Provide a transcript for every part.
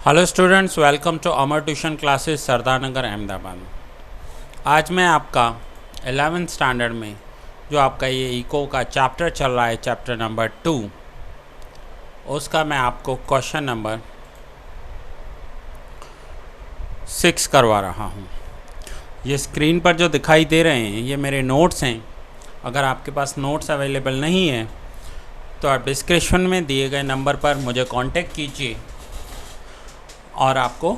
Hello students, welcome to Amar tuition classes Sardar Nagar Ahmedabad. आज मैं आपका 11th स्टैंडर्ड में जो आपका ये इको का चैप्टर चल रहा है, चैप्टर नंबर 2, उसका मैं आपको क्वेश्चन नंबर 6 करवा रहा हूँ। ये स्क्रीन पर जो दिखाई दे रहे हैं ये मेरे नोट्स हैं। अगर आपके पास नोट्स अवेलेबल नहीं है तो आप डिस्क्रिप्शन में दिए गए नंबर पर मुझे कांटेक्ट कीजिए और आपको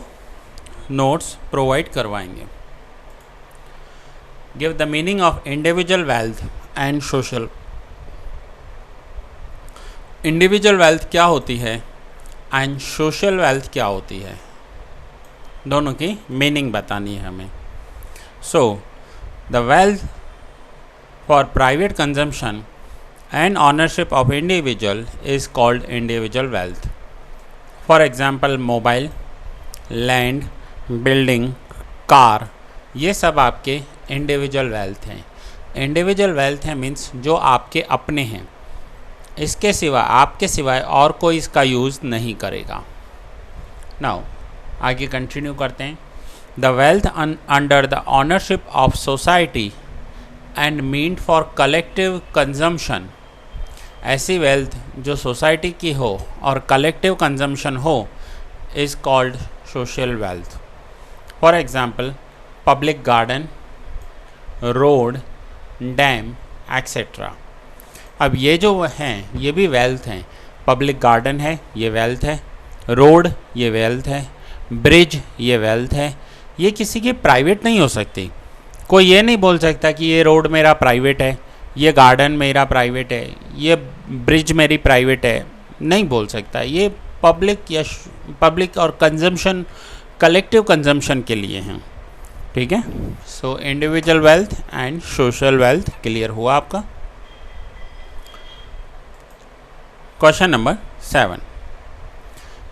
नोट्स प्रोवाइड करवाएंगे। Give the meaning of individual wealth and social. Individual wealth क्या होती है एंड सोशल वेल्थ क्या होती है, दोनों की मीनिंग बतानी है हमें। So the wealth for private consumption and ownership of individual is called individual wealth. For example mobile, land, building, car, ये सब आपके इंडिविजुअल वेल्थ हैं। इंडिविजुअल वेल्थ है मीन्स जो आपके अपने हैं, इसके सिवा आपके सिवाय और कोई इसका यूज़ नहीं करेगा। नाउ आगे कंटिन्यू करते हैं। The wealth under the ownership of society and meant for collective consumption, ऐसी वेल्थ जो सोसाइटी की हो और कलेक्टिव कंजम्पशन हो is called social wealth. For example public garden, road, dam etcetera. अब ये जो हैं ये भी वेल्थ हैं। पब्लिक गार्डन है ये वेल्थ है, रोड ये वेल्थ है, ब्रिज ये वेल्थ है। ये किसी की प्राइवेट नहीं हो सकती। कोई ये नहीं बोल सकता कि ये रोड मेरा प्राइवेट है, ये गार्डन मेरा प्राइवेट है, ये ब्रिज मेरी प्राइवेट है, नहीं बोल सकता। ये पब्लिक और कंजम्पशन, कलेक्टिव कंजम्पशन के लिए हैं। ठीक है। So individual wealth and social wealth clear हुआ आपका। Question number 7,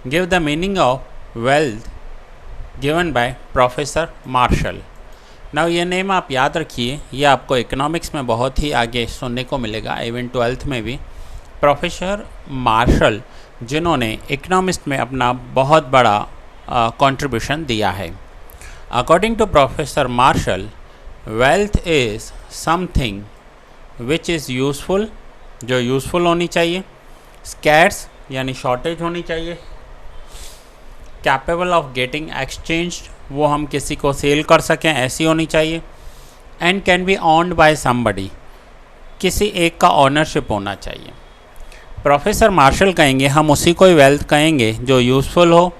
give the meaning of wealth given by professor Marshall. Now ये नेम आप याद रखिए, ये आपको इकोनॉमिक्स में बहुत ही आगे सुनने को मिलेगा, इवन 12th में भी। प्रोफेसर मार्शल जिन्होंने इकोनॉमिक्स में अपना बहुत बड़ा कंट्रीब्यूशन दिया है। According to professor Marshall, wealth is something which is useful, जो यूज़फुल होनी चाहिए, स्कैर्स यानी शॉर्टेज होनी चाहिए, कैपेबल ऑफ गेटिंग एक्सचेंज, वो हम किसी को सेल कर सकें ऐसी होनी चाहिए, and can be owned by somebody, किसी एक का ऑनरशिप होना चाहिए। प्रोफेसर मार्शल कहेंगे हम उसी को ही वेल्थ कहेंगे जो यूज़फुल हो,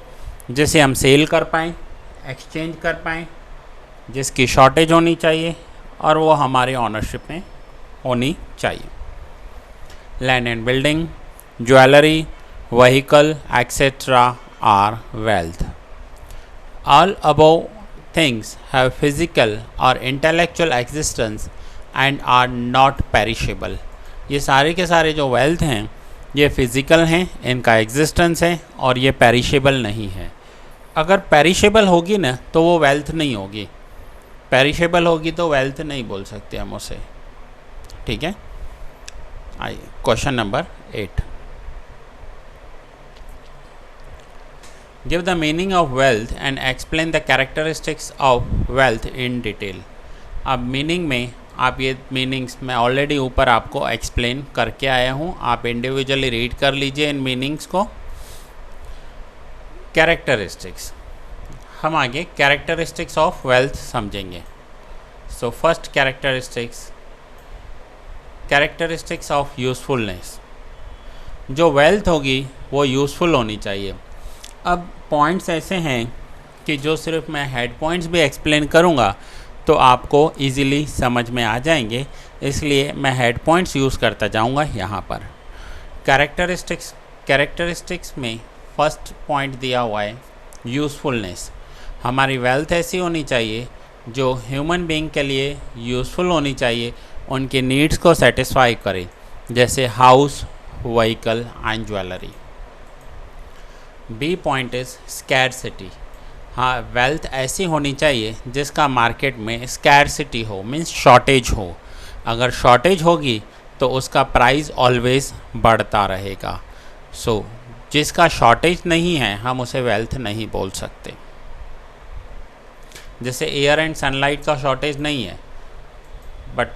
जिसे हम सेल कर पाएँ, एक्सचेंज कर पाएँ, जिसकी शॉर्टेज होनी चाहिए और वो हमारे ऑनरशिप में होनी चाहिए। Land and building, jewellery, vehicle etcetera are wealth. All above things have physical or intellectual existence and are not perishable। ये सारे के सारे जो वेल्थ हैं ये फिज़िकल हैं, इनका एग्जिस्टेंस है और ये पेरिशेबल नहीं है। अगर पेरिशेबल होगी ना तो वो वेल्थ नहीं होगी, पेरिशेबल होगी तो वेल्थ नहीं बोल सकते हम उसे। ठीक है। आइए question number 8, give the meaning of wealth and explain the characteristics of wealth in detail. अब मीनिंग में आप ये मीनिंग्स मैं ऑलरेडी ऊपर आपको एक्सप्लेन करके आया हूँ, आप इंडिविजुअली रीड कर लीजिए इन मीनिंग्स को। कैरेक्टरिस्टिक्स, हम आगे कैरेक्टरिस्टिक्स ऑफ वेल्थ समझेंगे। So first characteristics of usefulness. जो वेल्थ होगी वो यूज़फुल होनी चाहिए। अब पॉइंट्स ऐसे हैं कि जो सिर्फ मैं हेड पॉइंट्स भी एक्सप्लेन करूँगा तो आपको इजीली समझ में आ जाएंगे, इसलिए मैं हेड पॉइंट्स यूज़ करता जाऊँगा यहाँ पर। कैरेक्टरिस्टिक्स में फर्स्ट पॉइंट दिया हुआ है यूज़फुलनेस। हमारी वेल्थ ऐसी होनी चाहिए जो ह्यूमन बीइंग के लिए यूज़फुल होनी चाहिए, उनके नीड्स को सेटिस्फाई करे, जैसे house, vehicle and jewellery. B point is scarcity. हाँ, वेल्थ ऐसी होनी चाहिए जिसका मार्केट में स्कैरसिटी हो, मीन्स शॉर्टेज हो। अगर शॉर्टेज होगी तो उसका प्राइस ऑलवेज बढ़ता रहेगा। सो जिसका शॉर्टेज नहीं है हम उसे वेल्थ नहीं बोल सकते। जैसे एयर एंड सनलाइट का शॉर्टेज नहीं है बट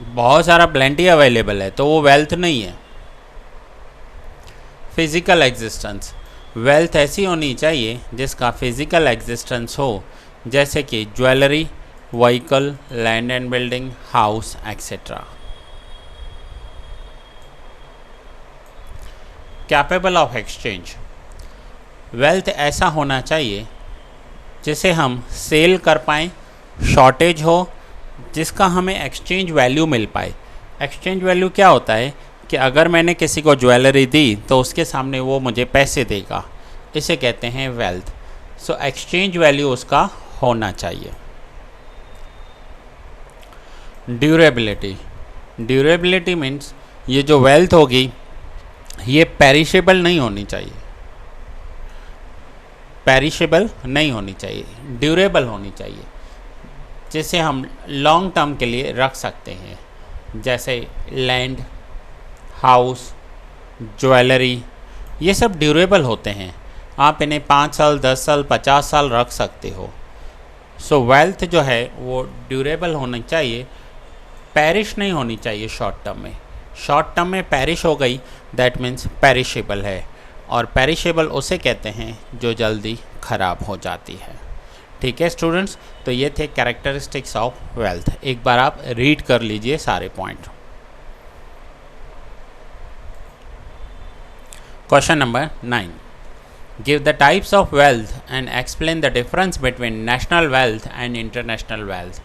बहुत सारा प्लेंटी अवेलेबल है तो वो वेल्थ नहीं है। फिजिकल एग्जिस्टेंस, वेल्थ ऐसी होनी चाहिए जिसका फिजिकल एग्जिस्टेंस हो, जैसे कि jewellery, vehicle, land and building, house etcetera. Capable of exchange, wealth ऐसा होना चाहिए जिसे हम सेल कर पाएँ, शॉर्टेज हो, जिसका हमें एक्सचेंज वैल्यू मिल पाए। एक्सचेंज वैल्यू क्या होता है कि अगर मैंने किसी को ज्वेलरी दी तो उसके सामने वो मुझे पैसे देगा, इसे कहते हैं वेल्थ। सो एक्सचेंज वैल्यू उसका होना चाहिए। ड्यूरेबिलिटी, ड्यूरेबिलिटी मीन्स ये जो वेल्थ होगी ये पेरिशेबल नहीं होनी चाहिए, पेरिशेबल नहीं होनी चाहिए, ड्यूरेबल होनी चाहिए, जिसे हम लॉन्ग टर्म के लिए रख सकते हैं। जैसे लैंड, हाउस, ज्वेलरी, ये सब ड्यूरेबल होते हैं, आप इन्हें 5 साल, 10 साल, 50 साल रख सकते हो। सो वेल्थ जो है वो ड्यूरेबल होनी चाहिए, पेरिश नहीं होनी चाहिए शॉर्ट टर्म में। शॉर्ट टर्म में पेरिश हो गई दैट मीन्स पेरिशेबल है, और पेरिशेबल उसे कहते हैं जो जल्दी ख़राब हो जाती है। ठीक है स्टूडेंट्स, तो ये थे कैरेक्टरिस्टिक्स ऑफ वेल्थ। एक बार आप रीड कर लीजिए सारे point. Question number 9, give the types of wealth and explain the difference between national wealth and international wealth.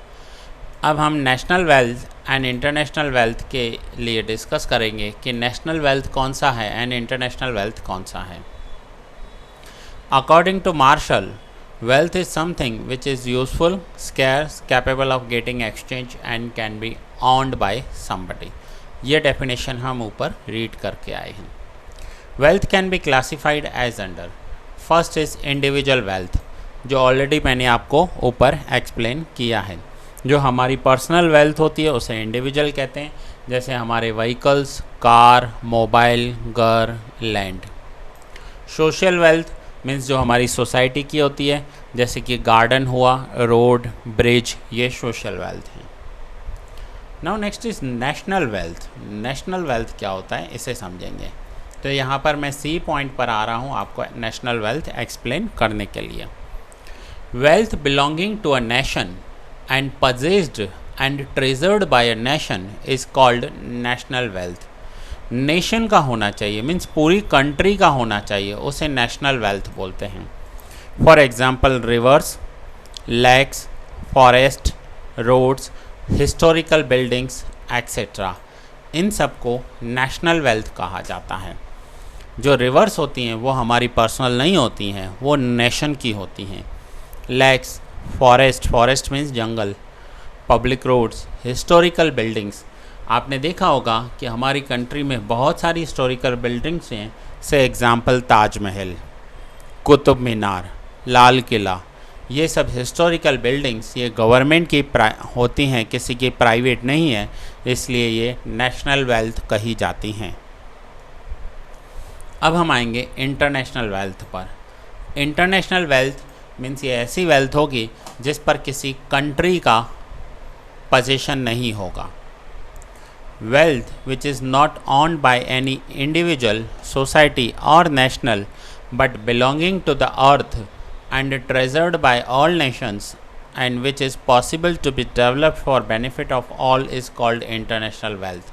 अब हम national wealth and international wealth के लिए डिस्कस करेंगे कि नेशनल वेल्थ कौन सा है एंड इंटरनेशनल वेल्थ कौन सा है। According to Marshall, wealth is something which is useful, scarce, capable of getting exchange and can be owned by somebody। ये डेफिनेशन हम ऊपर रीड करके आए हैं। Wealth can be classified as under, first is individual wealth, जो already मैंने आपको ऊपर एक्सप्लेन किया है। जो हमारी पर्सनल वेल्थ होती है उसे इंडिविजुअल कहते हैं, जैसे हमारे व्हीकल्स, कार, मोबाइल, घर, लैंड। सोशल वेल्थ मीन्स जो हमारी सोसाइटी की होती है, जैसे कि गार्डन हुआ, रोड, ब्रिज, ये सोशल वेल्थ है। Now next is national wealth. National wealth क्या होता है इसे समझेंगे। तो यहाँ पर मैं सी पॉइंट पर आ रहा हूँ आपको नेशनल वेल्थ एक्सप्लेन करने के लिए। Wealth belonging to a nation and possessed and treasured by a nation is called national wealth. Nation का होना चाहिए मीन्स पूरी कंट्री का होना चाहिए, उसे नेशनल वेल्थ बोलते हैं। For example rivers, lakes, forest, roads, historical buildings etcetera, इन सब को नेशनल वेल्थ कहा जाता है। जो रिवर्स होती हैं वो हमारी पर्सनल नहीं होती हैं, वो नेशन की होती हैं। लेक्स, फॉरेस्ट, फॉरेस्ट मीन्स जंगल, पब्लिक रोड्स, हिस्टोरिकल बिल्डिंग्स, आपने देखा होगा कि हमारी कंट्री में बहुत सारी हिस्टोरिकल बिल्डिंग्स हैं, से एग्ज़ाम्पल ताजमहल, कुतुब मीनार, लाल किला, ये सब हिस्टोरिकल बिल्डिंग्स ये गवर्नमेंट की होती हैं, किसी की प्राइवेट नहीं है, इसलिए ये नेशनल वेल्थ कही जाती हैं। अब हम आएंगे इंटरनेशनल वेल्थ पर। इंटरनेशनल वेल्थ मीन्स ये ऐसी वेल्थ होगी जिस पर किसी कंट्री का पोजीशन नहीं होगा। Wealth which is not owned by any individual, society or national but belonging to the earth and treasured by all nations and which is possible to be developed for benefit of all is called international wealth।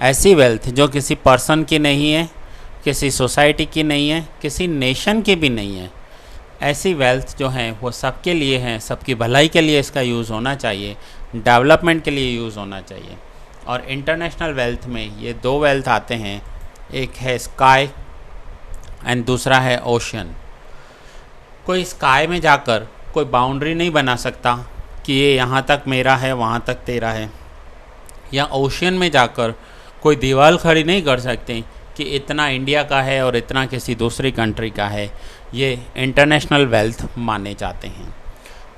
ऐसी wealth जो किसी person की नहीं है, किसी society की नहीं है, किसी नेशन की भी नहीं है, ऐसी वेल्थ जो है वो सबके लिए है, सबकी भलाई के लिए इसका यूज़ होना चाहिए, डेवलपमेंट के लिए यूज़ होना चाहिए। और इंटरनेशनल वेल्थ में ये दो वेल्थ आते हैं, एक है स्काई एंड दूसरा है ओशन। कोई स्काई में जाकर कोई बाउंड्री नहीं बना सकता कि ये यहाँ तक मेरा है, वहाँ तक तेरा है, या ओशन में जाकर कोई दीवार खड़ी नहीं कर सकते कि इतना इंडिया का है और इतना किसी दूसरी कंट्री का है। ये इंटरनेशनल वेल्थ माने जाते हैं।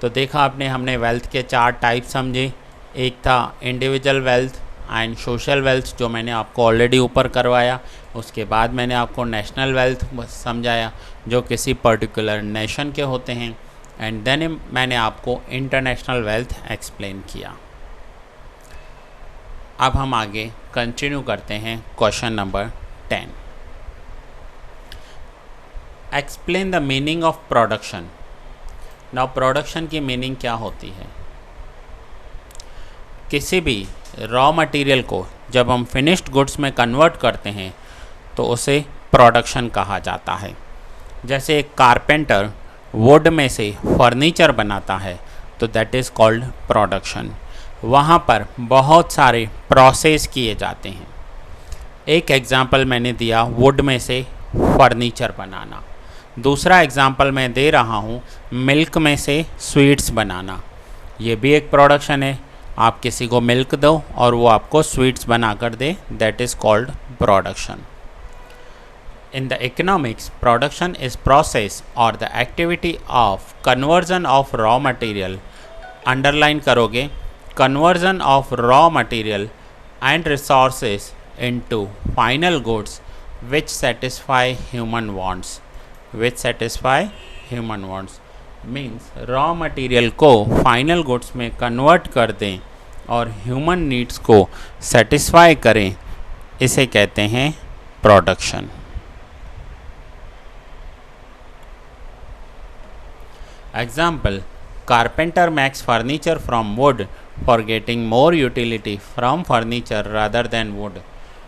तो देखा आपने, हमने वेल्थ के 4 टाइप समझे। एक था individual wealth, and social wealth जो मैंने आपको ऑलरेडी ऊपर करवाया, उसके बाद मैंने आपको नेशनल वेल्थ समझाया जो किसी पर्टिकुलर नेशन के होते हैं, एंड देन मैंने आपको इंटरनेशनल वेल्थ एक्सप्लेन किया। अब हम आगे कंटिन्यू करते हैं question number 10। Explain the meaning of production. Now production की मीनिंग क्या होती है? किसी भी रॉ मटेरियल को जब हम फिनिश्ड गुड्स में कन्वर्ट करते हैं तो उसे प्रोडक्शन कहा जाता है। जैसे एक कारपेंटर वुड में से फर्नीचर बनाता है तो दैट इज़ कॉल्ड प्रोडक्शन। वहाँ पर बहुत सारे प्रोसेस किए जाते हैं। एक एग्जांपल मैंने दिया वुड में से फर्नीचर बनाना। दूसरा एग्जांपल मैं दे रहा हूँ मिल्क में से स्वीट्स बनाना। ये भी एक प्रोडक्शन है। आप किसी को मिल्क दो और वो आपको स्वीट्स बना कर दे, that is called production. In the economics, production is process or the activity of conversion of raw material, underline करोगे, conversion of raw material and resources into final goods which satisfy human wants, which satisfy human wants means raw material को final goods में convert कर दें और human needs को satisfy करें, इसे कहते हैं production। Example, carpenter makes furniture from wood for getting more utility from furniture rather than wood।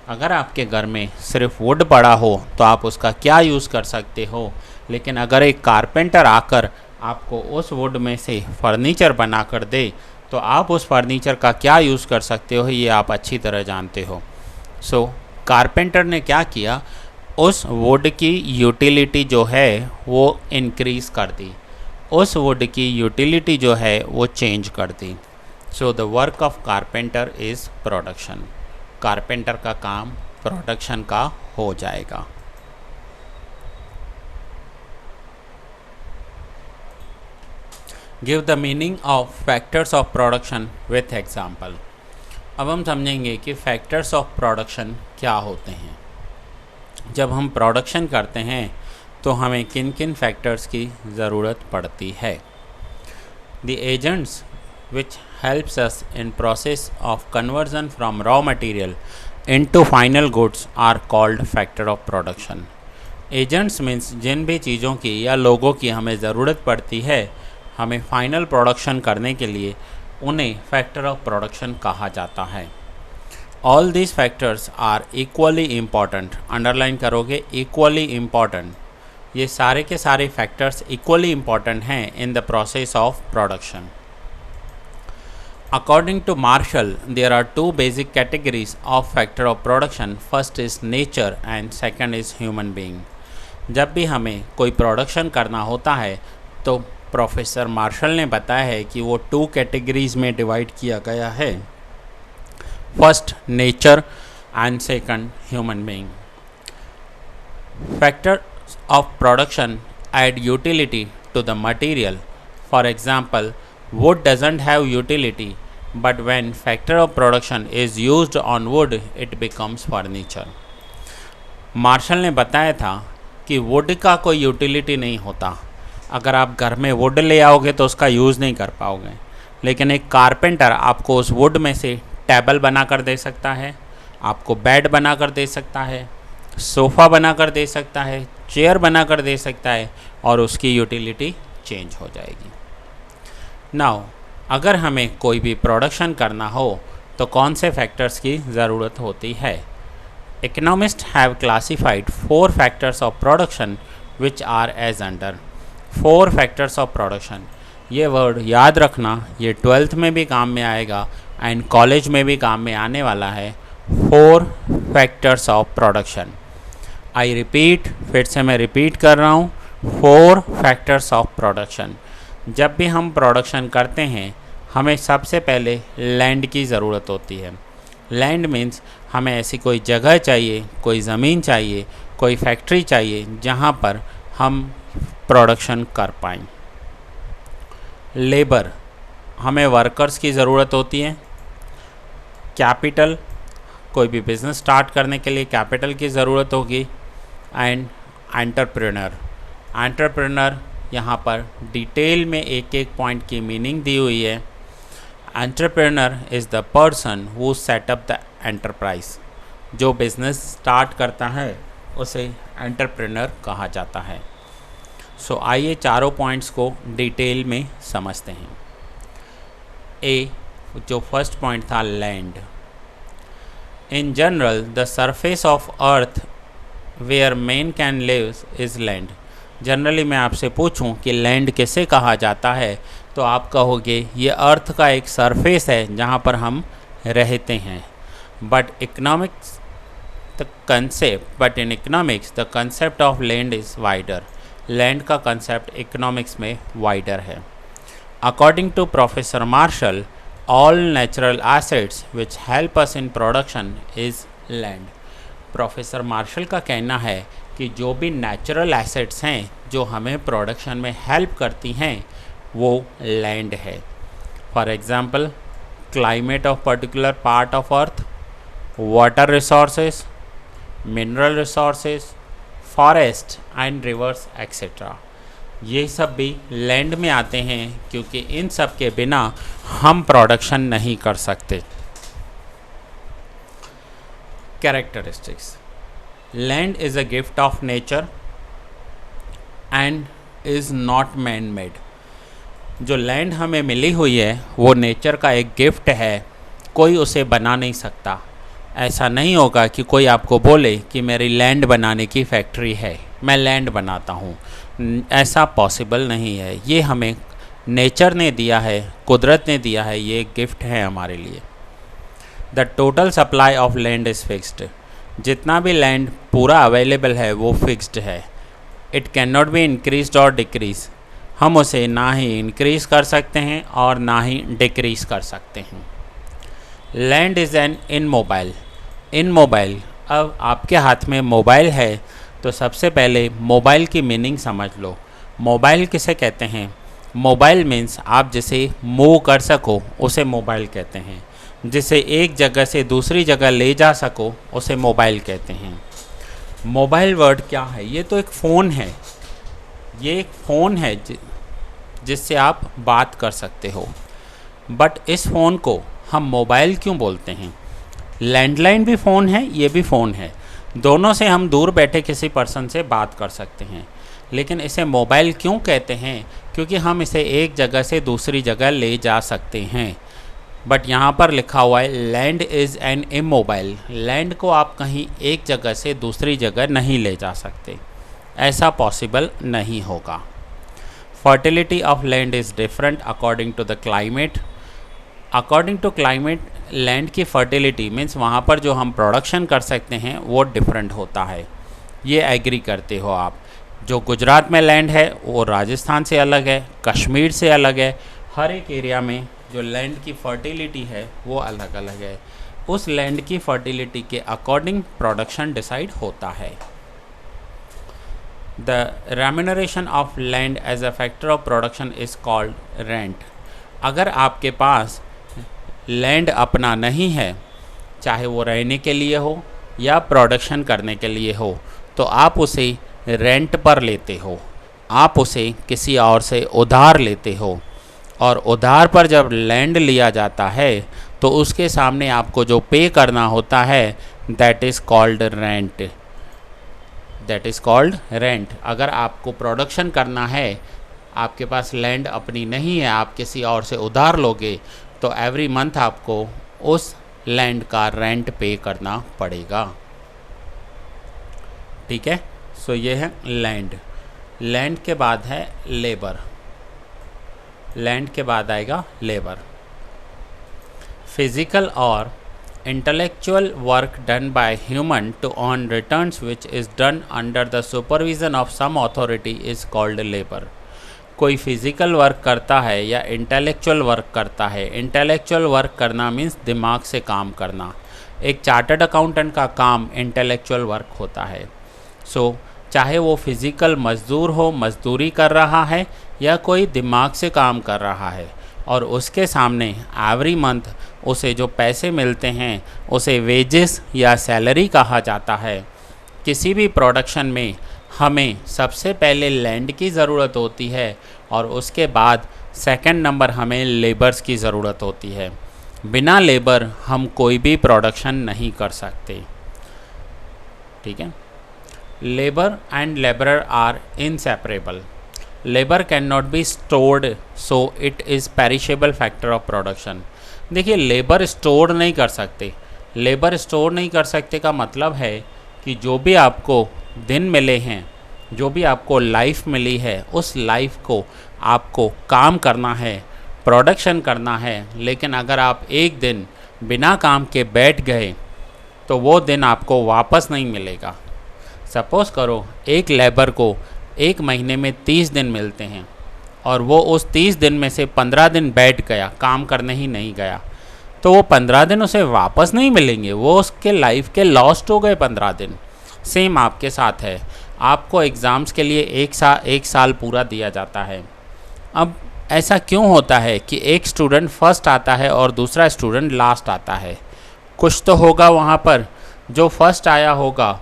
अगर आपके घर में सिर्फ वुड पड़ा हो तो आप उसका क्या यूज़ कर सकते हो, लेकिन अगर एक कारपेंटर आकर आपको उस वुड में से फर्नीचर बना कर दे तो आप उस फर्नीचर का क्या यूज़ कर सकते हो ये आप अच्छी तरह जानते हो। सो कारपेंटर ने क्या किया, उस वुड की यूटिलिटी जो है वो इंक्रीज़ कर दी, उस वुड की यूटिलिटी जो है वो चेंज कर दी। So the work of carpenter is production. Carpenter का काम प्रोडक्शन का हो जाएगा। Give the meaning of factors of production with example. अब हम समझेंगे कि फैक्टर्स ऑफ प्रोडक्शन क्या होते हैं। जब हम प्रोडक्शन करते हैं तो हमें किन किन फैक्टर्स की ज़रूरत पड़ती है। The agents which helps us in process of conversion from raw material into final goods are called factor of production। Agents means जिन भी चीज़ों की या लोगों की हमें ज़रूरत पड़ती है हमें फाइनल प्रोडक्शन करने के लिए, उन्हें फैक्टर ऑफ प्रोडक्शन कहा जाता है। All these factors are equally important, underline करोगे इक्वली इम्पॉर्टेंट। ये सारे के सारे फैक्टर्स इक्वली इम्पॉर्टेंट हैं in the process of production. According to Marshall, there are two basic categories of factor of production. First is nature and second is human being। जब भी हमें कोई प्रोडक्शन करना होता है तो प्रोफेसर मार्शल ने बताया है कि वो 2 कैटेगरीज में डिवाइड किया गया है। First nature and second human being. Factor of production add utility to the material। For example, wood doesn't have utility, but when factor of production is used on wood, it becomes furniture। Marshall ने बताया था कि would का कोई utility नहीं होता। अगर आप घर में वुड ले आओगे तो उसका यूज़ नहीं कर पाओगे, लेकिन एक कारपेंटर आपको उस वुड में से टेबल बना कर दे सकता है, आपको बेड बना कर दे सकता है, सोफ़ा बना कर दे सकता है, चेयर बना कर दे सकता है और उसकी यूटिलिटी चेंज हो जाएगी। नाउ अगर हमें कोई भी प्रोडक्शन करना हो तो कौन से फैक्टर्स की ज़रूरत होती है। Economist have classified 4 factors of production which are as under. 4 factors of production, ये वर्ड याद रखना, ये 12th में भी काम में आएगा एंड कॉलेज में भी काम में आने वाला है। 4 factors of production. I repeat, फिर से मैं रिपीट कर रहा हूँ, 4 फैक्टर्स ऑफ प्रोडक्शन। जब भी हम प्रोडक्शन करते हैं हमें सबसे पहले लैंड की ज़रूरत होती है। लैंड मीन्स हमें ऐसी कोई जगह चाहिए, कोई ज़मीन चाहिए, कोई फैक्ट्री चाहिए जहाँ पर हम प्रोडक्शन कर पाएँ। लेबर, हमें वर्कर्स की ज़रूरत होती है। कैपिटल, कोई भी बिजनेस स्टार्ट करने के लिए कैपिटल की ज़रूरत होगी। एंड एंटरप्रेन्योर यहाँ पर डिटेल में एक एक पॉइंट की मीनिंग दी हुई है। Entrepreneur is the person who set up the enterprise. जो बिजनेस स्टार्ट करता है उसे एंटरप्रेन्योर कहा जाता है। सो आइए चारों पॉइंट्स को डिटेल में समझते हैं। ए, जो फर्स्ट पॉइंट था, land. In general the surface of earth where man can live is land. Generally मैं आपसे पूछूं कि लैंड किसे कहा जाता है तो आप कहोगे ये अर्थ का एक सरफेस है जहां पर हम रहते हैं। But in economics the concept of land is wider. Land का कंसेप्ट इकोनॉमिक्स में वाइडर है। According to professor Marshall, all natural assets which help us in production is land. Professor Marshall का कहना है कि जो भी नेचुरल एसेट्स हैं जो हमें प्रोडक्शन में हेल्प करती हैं वो लैंड है। For example, climate of particular part of earth, water resources, mineral resources, forest and reverse etcetera. ये सब भी लैंड में आते हैं क्योंकि इन सब के बिना हम प्रोडक्शन नहीं कर सकते। Characteristics. Land is a gift of nature and is not man made. जो लैंड हमें मिली हुई है वो नेचर का एक गिफ्ट है, कोई उसे बना नहीं सकता। ऐसा नहीं होगा कि कोई आपको बोले कि मेरी लैंड बनाने की फैक्ट्री है, मैं लैंड बनाता हूँ। ऐसा पॉसिबल नहीं है। ये हमें नेचर ने दिया है, कुदरत ने दिया है, ये एक गिफ्ट है हमारे लिए। The total supply of land is fixed. जितना भी लैंड पूरा अवेलेबल है वो फिक्स्ड है। It can not be increase और डिक्रीज। हम उसे ना ही इंक्रीज़ कर सकते हैं और ना ही डिक्रीज़ कर सकते हैं। Land is an immobile. अब आपके हाथ में मोबाइल है तो सबसे पहले मोबाइल की मीनिंग समझ लो। मोबाइल किसे कहते हैं? मोबाइल मीन्स आप जिसे मूव कर सको उसे मोबाइल कहते हैं। जिसे एक जगह से दूसरी जगह ले जा सको उसे मोबाइल कहते हैं। मोबाइल वर्ड क्या है? ये तो एक फ़ोन है। ये एक फ़ोन है जिससे आप बात कर सकते हो। बट इस फ़ोन को हम मोबाइल क्यों बोलते हैं? लैंडलाइन भी फ़ोन है, ये भी फ़ोन है। दोनों से हम दूर बैठे किसी पर्सन से बात कर सकते हैं। लेकिन इसे मोबाइल क्यों कहते हैं? क्योंकि हम इसे एक जगह से दूसरी जगह ले जा सकते हैं। बट यहाँ पर लिखा हुआ है land is N immobile. Land को आप कहीं एक जगह से दूसरी जगह नहीं ले जा सकते, ऐसा पॉसिबल नहीं होगा। Fertility of land is different according to the climate. According to climate land की फर्टिलिटी मीन्स वहाँ पर जो हम प्रोडक्शन कर सकते हैं वो डिफरेंट होता है। ये एग्री करते हो आप? जो गुजरात में लैंड है वो राजस्थान से अलग है, कश्मीर से अलग है। हर एक एरिया में जो लैंड की फर्टिलिटी है वो अलग अलग है। उस लैंड की फर्टिलिटी के अकॉर्डिंग प्रोडक्शन डिसाइड होता है। The remuneration of land as a factor of production is called rent. अगर आपके पास लैंड अपना नहीं है, चाहे वो रहने के लिए हो या प्रोडक्शन करने के लिए हो, तो आप उसे रेंट पर लेते हो। आप उसे किसी और से उधार लेते हो। और उधार पर जब लैंड लिया जाता है तो उसके सामने आपको जो पे करना होता है that is called rent. That is called rent. अगर आपको प्रोडक्शन करना है, आपके पास लैंड अपनी नहीं है, आप किसी और से उधार लोगे, तो एवरी मंथ आपको उस लैंड का रेंट पे करना पड़ेगा। ठीक है। सो ये है लैंड। लैंड के बाद है लेबर। लैंड के बाद आएगा लेबर। फिजिकल और intellectual work done by human to earn returns which is done under the supervision of some authority is called labour. कोई फिजिकल वर्क करता है या इंटेलेक्चुअल वर्क करता है। इंटेलेक्चुअल वर्क करना मीन्स दिमाग से काम करना। एक चार्टर्ड अकाउंटेंट का काम इंटेलेक्चुअल वर्क होता है। सो चाहे वो फिज़िकल मज़दूर हो, मज़दूरी कर रहा है, या कोई दिमाग से काम कर रहा है, और उसके सामने एवरी मंथ उसे जो पैसे मिलते हैं उसे वेजेस या सैलरी कहा जाता है। किसी भी प्रोडक्शन में हमें सबसे पहले लैंड की ज़रूरत होती है और उसके बाद सेकंड नंबर हमें लेबर्स की ज़रूरत होती है। बिना लेबर हम कोई भी प्रोडक्शन नहीं कर सकते। ठीक है। Labour and labourer are inseparable. Labour can not be stored so it is perishable factor of production. देखिए, लेबर स्टोर नहीं कर सकते। लेबर स्टोर नहीं कर सकते का मतलब है कि जो भी आपको दिन मिले हैं, जो भी आपको लाइफ मिली है, उस लाइफ को आपको काम करना है, प्रोडक्शन करना है। लेकिन अगर आप एक दिन बिना काम के बैठ गए तो वो दिन आपको वापस नहीं मिलेगा। सपोज़ करो एक लेबर को एक महीने में 30 दिन मिलते हैं और वो उस 30 दिन में से 15 दिन बैठ गया, काम करने ही नहीं गया, तो वो 15 दिन उसे वापस नहीं मिलेंगे, वो उसके लाइफ के लॉस्ट हो गए 15 दिन। सेम आपके साथ है, आपको एग्ज़ाम्स के लिए एक साल पूरा दिया जाता है। अब ऐसा क्यों होता है कि एक स्टूडेंट फर्स्ट आता है और दूसरा स्टूडेंट लास्ट आता है? कुछ तो होगा वहाँ पर। जो फर्स्ट आया होगा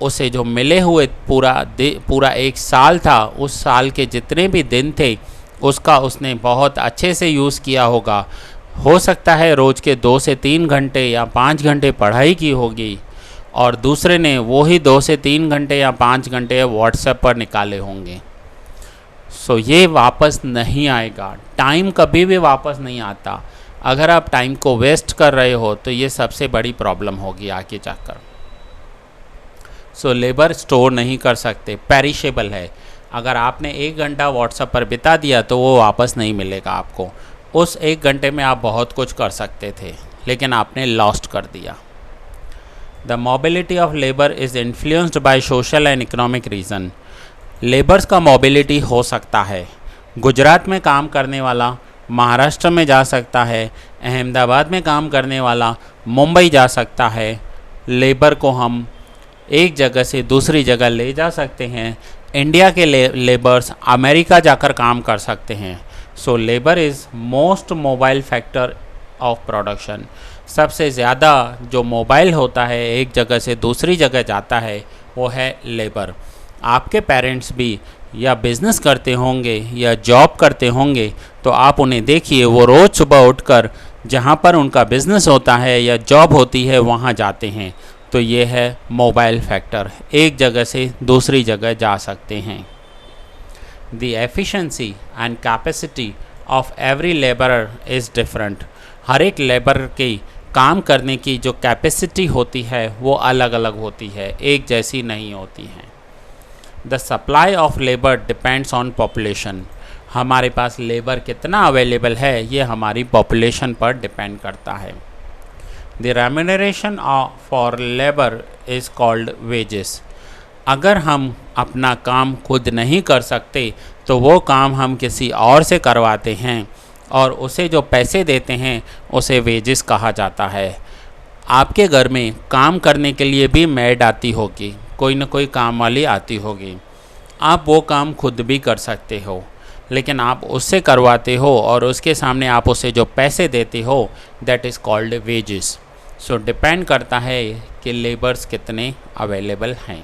उसे जो मिले हुए पूरा एक साल था, उस साल के जितने भी दिन थे उसका उसने बहुत अच्छे से यूज़ किया होगा। हो सकता है रोज़ के 2 से 3 घंटे या 5 घंटे पढ़ाई की होगी और दूसरे ने वो ही 2 से 3 घंटे या 5 घंटे व्हाट्सएप पर निकाले होंगे। सो ये वापस नहीं आएगा। टाइम कभी भी वापस नहीं आता। अगर आप टाइम को वेस्ट कर रहे हो तो ये सबसे बड़ी प्रॉब्लम होगी आगे जाकर। सो लेबर स्टोर नहीं कर सकते, पेरिशेबल है। अगर आपने 1 घंटा व्हाट्सएप पर बिता दिया तो वो वापस नहीं मिलेगा आपको। उस 1 घंटे में आप बहुत कुछ कर सकते थे लेकिन आपने लॉस्ट कर दिया। The mobility of labour is influenced by social and economic reason. Labours का मोबिलिटी हो सकता है। गुजरात में काम करने वाला महाराष्ट्र में जा सकता है, अहमदाबाद में काम करने वाला मुंबई जा सकता है। लेबर को हम एक जगह से दूसरी जगह ले जा सकते हैं। इंडिया के लेबर्स अमेरिका जाकर काम कर सकते हैं। So labour is most mobile factor of production. सबसे ज़्यादा जो मोबाइल होता है, एक जगह से दूसरी जगह जाता है, वो है लेबर। आपके पेरेंट्स भी या बिज़नेस करते होंगे या जॉब करते होंगे तो आप उन्हें देखिए, वो रोज़ सुबह उठकर जहाँ पर उनका बिज़नेस होता है या जॉब होती है वहाँ जाते हैं। तो ये है मोबाइल फैक्टर, एक जगह से दूसरी जगह जा सकते हैं। The efficiency and capacity of every labourer is different. हर एक लेबर की काम करने की जो कैपेसिटी होती है वो अलग अलग होती है, एक जैसी नहीं होती है। The supply of labour depends on population. हमारे पास लेबर कितना अवेलेबल है ये हमारी पॉपुलेशन पर डिपेंड करता है। The remuneration for labour is called wages. अगर हम अपना काम खुद नहीं कर सकते तो वो काम हम किसी और से करवाते हैं और उसे जो पैसे देते हैं उसे वेजेस कहा जाता है। आपके घर में काम करने के लिए भी मेड आती होगी, कोई न कोई काम वाली आती होगी। आप वो काम खुद भी कर सकते हो लेकिन आप उससे करवाते हो और उसके सामने आप उसे जो पैसे देते हो that is called wages. So depend करता है कि लेबर्स कितने अवेलेबल हैं।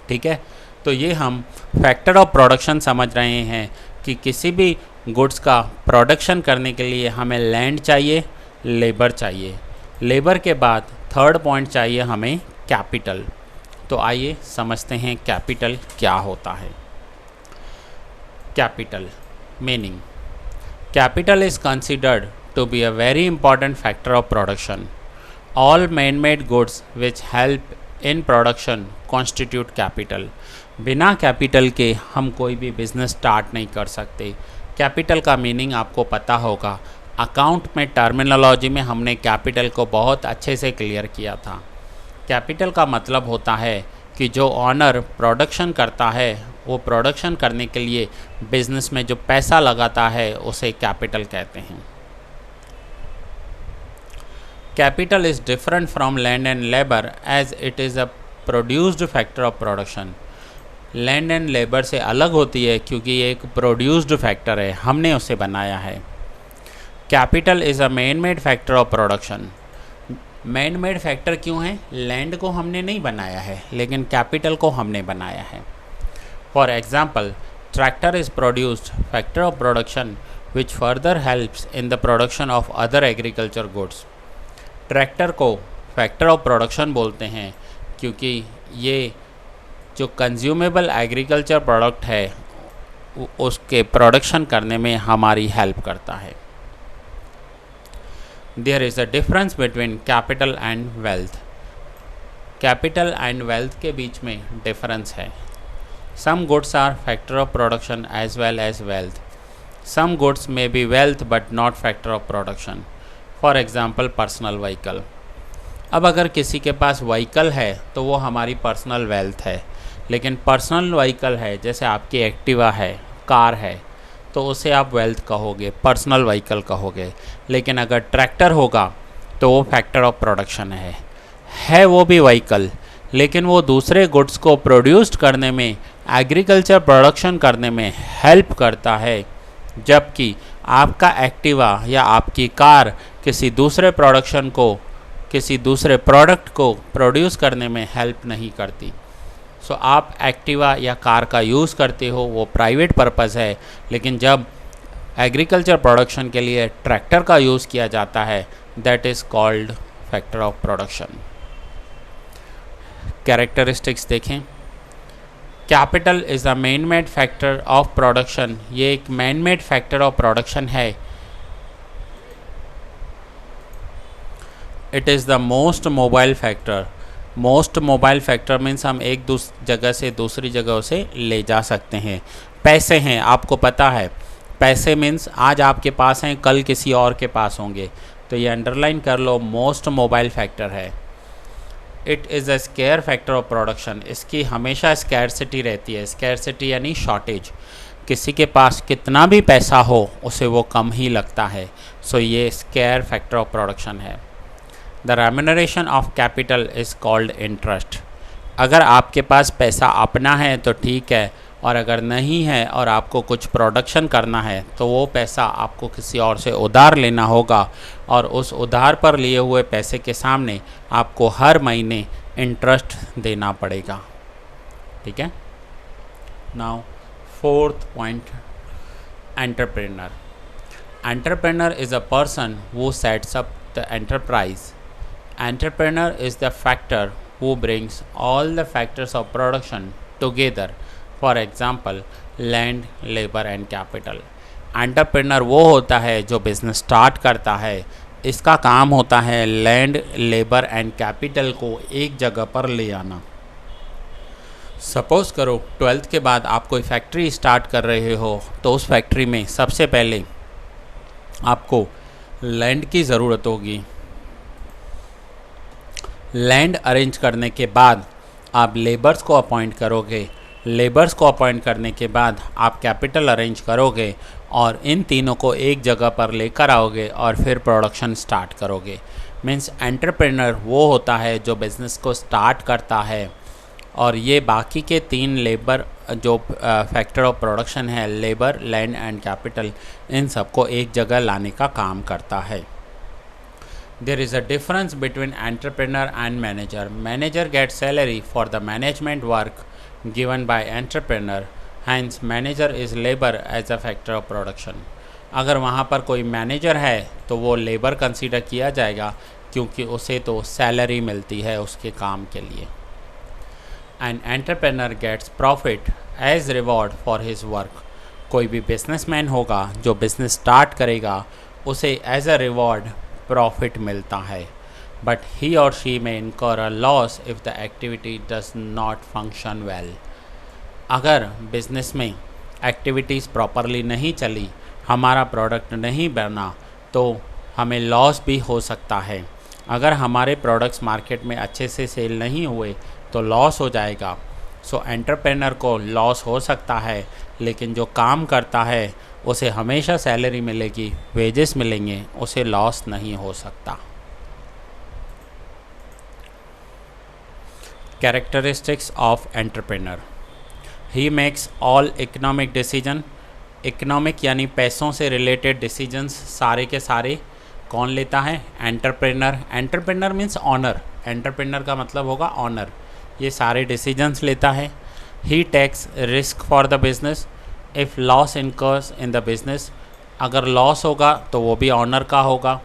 ठीक है, तो ये हम फैक्टर ऑफ प्रोडक्शन समझ रहे हैं कि किसी भी गुड्स का प्रोडक्शन करने के लिए हमें लैंड चाहिए, लेबर चाहिए। लेबर के बाद थर्ड पॉइंट चाहिए हमें कैपिटल। तो आइए समझते हैं कैपिटल क्या होता है। Capital meaning, capital is considered to be a very important factor of production. All man-made goods which help in production constitute capital. बिना कैपिटल के हम कोई भी बिज़नेस स्टार्ट नहीं कर सकते। कैपिटल का मीनिंग आपको पता होगा, अकाउंट में टर्मिनोलॉजी में हमने कैपिटल को बहुत अच्छे से क्लियर किया था। कैपिटल का मतलब होता है कि जो ऑनर प्रोडक्शन करता है वो प्रोडक्शन करने के लिए बिज़नेस में जो पैसा लगाता है उसे कैपिटल कहते हैं। Capital is different from land and labor as it is a produced factor of production. Land and labour से अलग होती है क्योंकि ये एक प्रोड्यूस्ड फैक्टर है, हमने उसे बनाया है। Capital is a man made factor of production. Man made factor क्यों है? लैंड को हमने नहीं बनाया है, लेकिन कैपिटल को हमने बनाया है। For example, tractor is produced factor of production which further helps in the production of other agriculture goods. Tractor को फैक्टर ऑफ प्रोडक्शन बोलते हैं क्योंकि ये जो कंज्यूमेबल एग्रीकल्चर प्रोडक्ट है उसके प्रोडक्शन करने में हमारी हेल्प करता है। There is a difference between capital and wealth. Capital and wealth के बीच में डिफरेंस है। Some goods are factor of production as well as wealth. Some goods may be wealth but not factor of production. For example, personal vehicle. अब अगर किसी के पास vehicle है तो वो हमारी पर्सनल वेल्थ है, लेकिन पर्सनल व्हीकल है जैसे आपकी एक्टिवा है, कार है, तो उसे आप वेल्थ कहोगे, पर्सनल व्हीकल कहोगे। लेकिन अगर ट्रैक्टर होगा तो वो फैक्टर ऑफ प्रोडक्शन है वो भी व्हीकल, लेकिन वो दूसरे गुड्स को प्रोड्यूस्ड करने में, एग्रीकल्चर प्रोडक्शन करने में हेल्प करता है, जबकि आपका एक्टिवा या आपकी कार किसी दूसरे प्रोडक्ट को प्रोड्यूस करने में हेल्प नहीं करती। सो आप एक्टिवा या कार का यूज़ करते हो, वो प्राइवेट पर्पज़ है, लेकिन जब एग्रीकल्चर प्रोडक्शन के लिए ट्रैक्टर का यूज़ किया जाता है, that is called factor of production. Characteristics देखें। Capital is a man made factor of production. ये एक man made factor of production है। It is the most mobile factor. Most mobile factor means हम एक जगह से दूसरी जगह उसे ले जा सकते हैं। पैसे हैं, आपको पता है, पैसे मीन्स आज आपके पास हैं, कल किसी और के पास होंगे, तो ये अंडरलाइन कर लो, मोस्ट मोबाइल फैक्टर है। It is a square factor of production. इसकी हमेशा स्कैरसिटी रहती है। स्कैरसिटी यानी शॉर्टेज। किसी के पास कितना भी पैसा हो उसे वो कम ही लगता है। सो ये स्केयर फैक्टर ऑफ प्रोडक्शन है। The remuneration of capital is called interest. अगर आपके पास पैसा अपना है तो ठीक है, और अगर नहीं है और आपको कुछ प्रोडक्शन करना है तो वो पैसा आपको किसी और से उधार लेना होगा, और उस उधार पर लिए हुए पैसे के सामने आपको हर महीने इंटरेस्ट देना पड़ेगा। ठीक है। Now fourth point, entrepreneur. Entrepreneur is a person who sets up the enterprise. Entrepreneur is the factor who brings all the factors of production together. For example, land, labor and capital. Entrepreneur वो होता है जो business start करता है। इसका काम होता है लैंड, लेबर एंड कैपिटल को एक जगह पर ले आना। सपोज़ करो 12th के बाद आप कोई फैक्ट्री स्टार्ट कर रहे हो, तो उस फैक्ट्री में सबसे पहले आपको लैंड की ज़रूरत होगी। लैंड अरेंज करने के बाद आप लेबर्स को अपॉइंट करोगे। लेबर्स को अपॉइंट करने के बाद आप कैपिटल अरेंज करोगे, और इन तीनों को एक जगह पर लेकर आओगे और फिर प्रोडक्शन स्टार्ट करोगे। मीन्स एंटरप्रेन्योर वो होता है जो बिज़नेस को स्टार्ट करता है, और ये बाकी के तीन लेबर जो फैक्टर ऑफ प्रोडक्शन है, लेबर, लैंड एंड कैपिटल, इन सबको एक जगह लाने का काम करता है। There is a difference between entrepreneur and manager. Manager gets salary for the management work given by entrepreneur. Hence, manager is labor as a factor of production. अगर वहाँ पर कोई मैनेजर है तो वो लेबर कंसीडर किया जाएगा, क्योंकि उसे तो सैलरी मिलती है उसके काम के लिए। An entrepreneur gets profit as reward for his work. कोई भी बिजनेसमैन होगा जो बिजनेस स्टार्ट करेगा, उसे एज अ रिवॉर्ड प्रॉफिट मिलता है, बट ही और शी में इनकर a loss if the activity does not function well. अगर बिजनेस में एक्टिविटीज़ प्रॉपरली नहीं चली, हमारा प्रोडक्ट नहीं बना, तो हमें लॉस भी हो सकता है। अगर हमारे प्रोडक्ट्स मार्केट में अच्छे से सेल नहीं हुए तो लॉस हो जाएगा। सो एंटरप्रेन्योर को लॉस हो सकता है, लेकिन जो काम करता है उसे हमेशा सैलरी मिलेगी, वेजेस मिलेंगे, उसे लॉस नहीं हो सकता। Characteristics of entrepreneur. He makes all economic decision. Economic यानी पैसों से रिलेटेड डिसीजंस सारे के सारे कौन लेता है? Entrepreneur. Entrepreneur means owner. Entrepreneur का मतलब होगा ऑनर। ये सारे डिसीजंस लेता है। He takes risk for the business. If loss incurs in the business, अगर लॉस होगा तो वो भी ऑनर का होगा।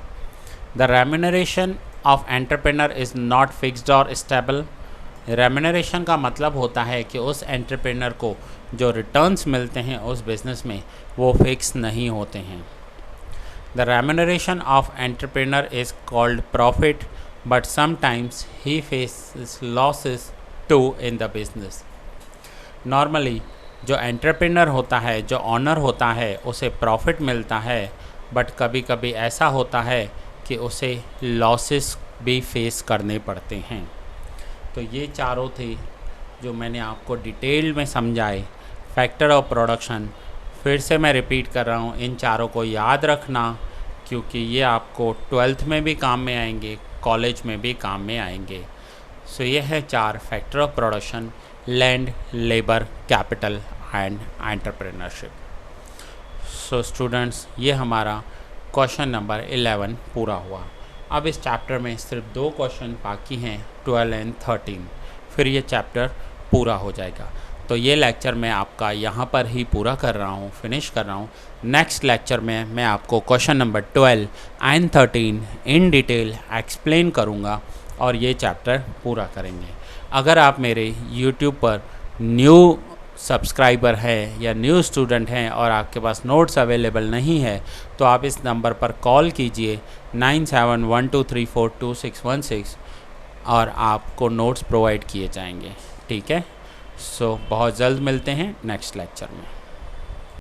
The remuneration of entrepreneur is not fixed और स्टेबल। रेम्यूनरेशन का मतलब होता है कि उस एंटरप्रेनर को जो रिटर्न्स मिलते हैं उस बिज़नेस में वो फिक्स नहीं होते हैं। The remuneration of entrepreneur is called profit, but sometimes he faces losses too in the business. Normally जो एंटरप्रेनर होता है, जो ऑनर होता है, उसे प्रॉफिट मिलता है, बट कभी कभी ऐसा होता है कि उसे लॉसेस भी फेस करने पड़ते हैं। तो ये चारों थे जो मैंने आपको डिटेल में समझाए। फैक्टर ऑफ प्रोडक्शन, फिर से मैं रिपीट कर रहा हूँ, इन चारों को याद रखना क्योंकि ये आपको 12th में भी काम में आएंगे, कॉलेज में भी काम में आएंगे। सो ये है 4 factor of production: land, labour, capital and entrepreneurship. So students, ये हमारा क्वेश्चन नंबर 11 पूरा हुआ। अब इस चैप्टर में सिर्फ 2 क्वेश्चन बाकी हैं, 12 एंड 13, फिर ये चैप्टर पूरा हो जाएगा। तो ये लेक्चर मैं आपका यहाँ पर ही पूरा कर रहा हूँ, फिनिश कर रहा हूँ। नेक्स्ट लेक्चर में मैं आपको question number 12 and 13 in detail explain करूँगा और ये चैप्टर पूरा करेंगे। अगर आप मेरे YouTube पर न्यू सब्सक्राइबर हैं या न्यू स्टूडेंट हैं और आपके पास नोट्स अवेलेबल नहीं है तो आप इस नंबर पर कॉल कीजिए 9712342616 और आपको नोट्स प्रोवाइड किए जाएंगे। ठीक है। सो बहुत जल्द मिलते हैं नेक्स्ट लेक्चर में।